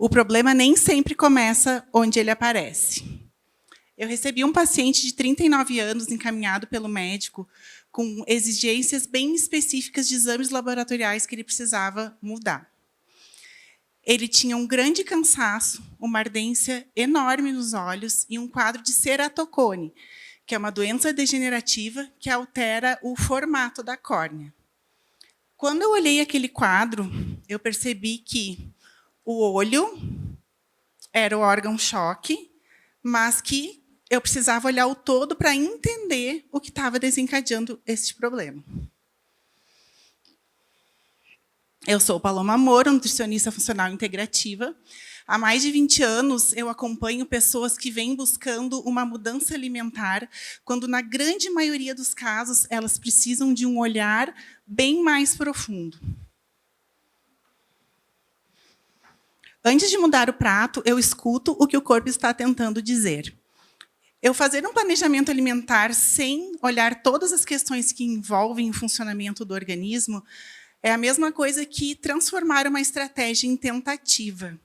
O problema nem sempre começa onde ele aparece. Eu recebi um paciente de 39 anos encaminhado pelo médico com exigências bem específicas de exames laboratoriais que ele precisava mudar. Ele tinha um grande cansaço, uma ardência enorme nos olhos e um quadro de ceratocone, que é uma doença degenerativa que altera o formato da córnea. Quando eu olhei aquele quadro, eu percebi que o olho era o órgão-choque, mas que eu precisava olhar o todo para entender o que estava desencadeando esse problema. Eu sou Paloma Moura, nutricionista funcional integrativa. Há mais de 20 anos, eu acompanho pessoas que vêm buscando uma mudança alimentar, quando, na grande maioria dos casos, elas precisam de um olhar bem mais profundo. Antes de mudar o prato, eu escuto o que o corpo está tentando dizer. Eu fazer um planejamento alimentar sem olhar todas as questões que envolvem o funcionamento do organismo é a mesma coisa que transformar uma estratégia em tentativa.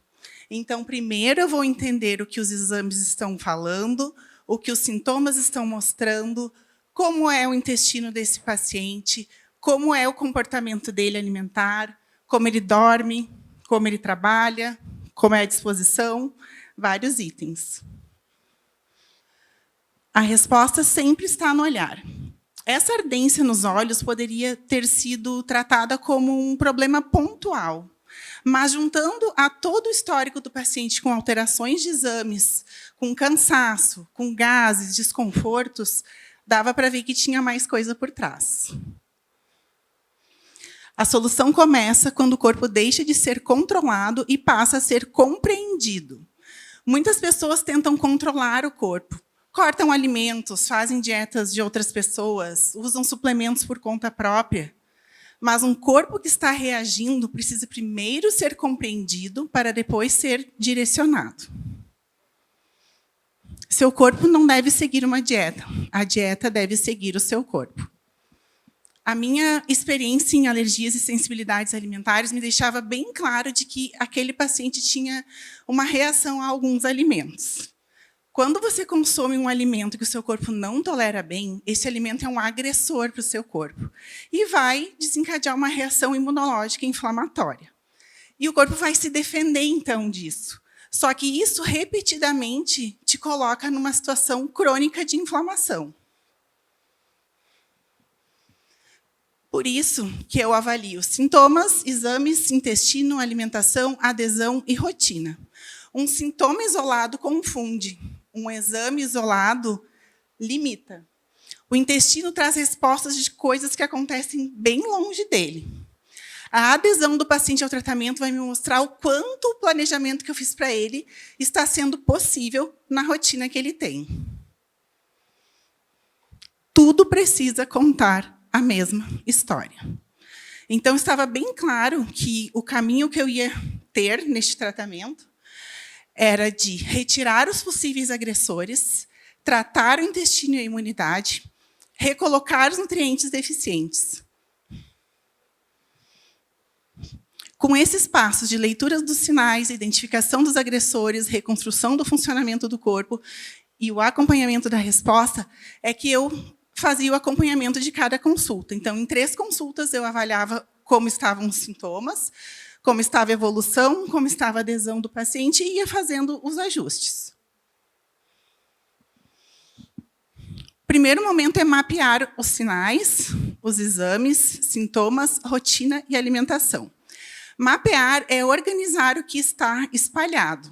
Então, primeiro eu vou entender o que os exames estão falando, o que os sintomas estão mostrando, como é o intestino desse paciente, como é o comportamento dele alimentar, como ele dorme, como ele trabalha, como é a disposição, vários itens. A resposta sempre está no olhar. Essa ardência nos olhos poderia ter sido tratada como um problema pontual, mas juntando a todo o histórico do paciente com alterações de exames, com cansaço, com gases, desconfortos, dava para ver que tinha mais coisa por trás. A solução começa quando o corpo deixa de ser controlado e passa a ser compreendido. Muitas pessoas tentam controlar o corpo. Cortam alimentos, fazem dietas de outras pessoas, usam suplementos por conta própria. Mas um corpo que está reagindo precisa primeiro ser compreendido para depois ser direcionado. Seu corpo não deve seguir uma dieta. A dieta deve seguir o seu corpo. A minha experiência em alergias e sensibilidades alimentares me deixava bem claro de que aquele paciente tinha uma reação a alguns alimentos. Quando você consome um alimento que o seu corpo não tolera bem, esse alimento é um agressor para o seu corpo e vai desencadear uma reação imunológica inflamatória. E o corpo vai se defender, então, disso. Só que isso, repetidamente, te coloca numa situação crônica de inflamação. Por isso que eu avalio sintomas, exames, intestino, alimentação, adesão e rotina. Um sintoma isolado confunde. Um exame isolado limita. O intestino traz respostas de coisas que acontecem bem longe dele. A adesão do paciente ao tratamento vai me mostrar o quanto o planejamento que eu fiz para ele está sendo possível na rotina que ele tem. Tudo precisa contar a mesma história. Então, estava bem claro que o caminho que eu ia ter neste tratamento era de retirar os possíveis agressores, tratar o intestino e a imunidade, recolocar os nutrientes deficientes. Com esses passos de leitura dos sinais, identificação dos agressores, reconstrução do funcionamento do corpo e o acompanhamento da resposta, é que eu fazia o acompanhamento de cada consulta. Então, em 3 consultas, eu avaliava como estavam os sintomas, como estava a evolução, como estava a adesão do paciente e ia fazendo os ajustes. O primeiro momento é mapear os sinais, os exames, sintomas, rotina e alimentação. Mapear é organizar o que está espalhado.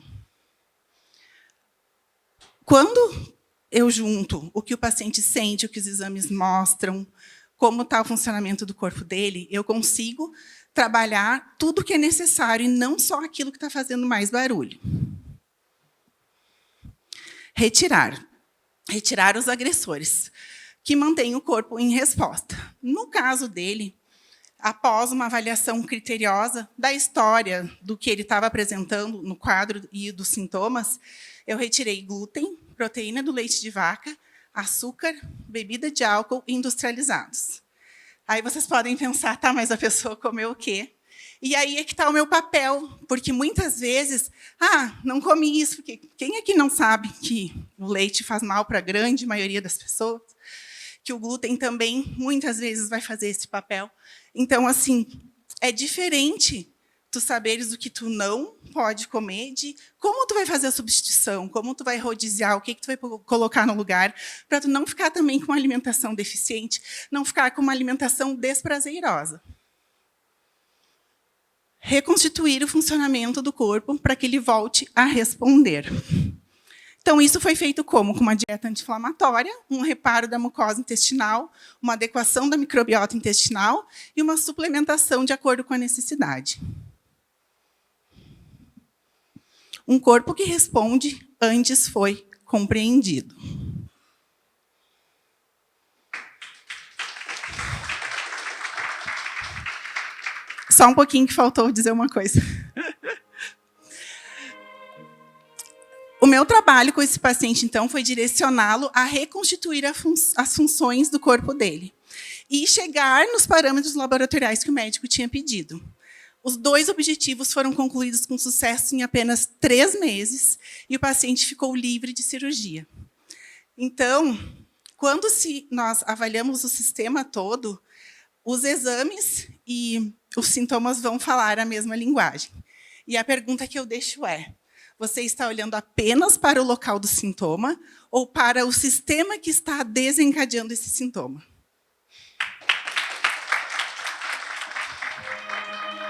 Quando eu junto o que o paciente sente, o que os exames mostram, como está o funcionamento do corpo dele, eu consigo trabalhar tudo o que é necessário e não só aquilo que está fazendo mais barulho. Retirar os agressores, que mantêm o corpo em resposta. No caso dele, após uma avaliação criteriosa da história do que ele estava apresentando no quadro e dos sintomas, eu retirei glúten, proteína do leite de vaca, açúcar, bebida de álcool e industrializados. Aí vocês podem pensar, tá, mas a pessoa comeu o quê? E aí é que está o meu papel, porque muitas vezes, não comi isso, porque quem aqui não sabe que o leite faz mal para a grande maioria das pessoas? Que o glúten também, muitas vezes, vai fazer esse papel. Então, assim, é diferente tu saberes o que tu não pode comer, de como tu vai fazer a substituição, como tu vai rodiziar, o que tu vai colocar no lugar, para tu não ficar também com uma alimentação deficiente, não ficar com uma alimentação desprazerosa. Reconstituir o funcionamento do corpo para que ele volte a responder. Então, isso foi feito como? Com uma dieta anti-inflamatória, um reparo da mucosa intestinal, uma adequação da microbiota intestinal e uma suplementação de acordo com a necessidade. Um corpo que responde antes foi compreendido. Só um pouquinho que faltou dizer uma coisa. O meu trabalho com esse paciente, então, foi direcioná-lo a reconstituir as funções do corpo dele e chegar nos parâmetros laboratoriais que o médico tinha pedido. Os 2 objetivos foram concluídos com sucesso em apenas 3 meses e o paciente ficou livre de cirurgia. Então, quando nós avaliamos o sistema todo, os exames e os sintomas vão falar a mesma linguagem. E a pergunta que eu deixo é: você está olhando apenas para o local do sintoma ou para o sistema que está desencadeando esse sintoma?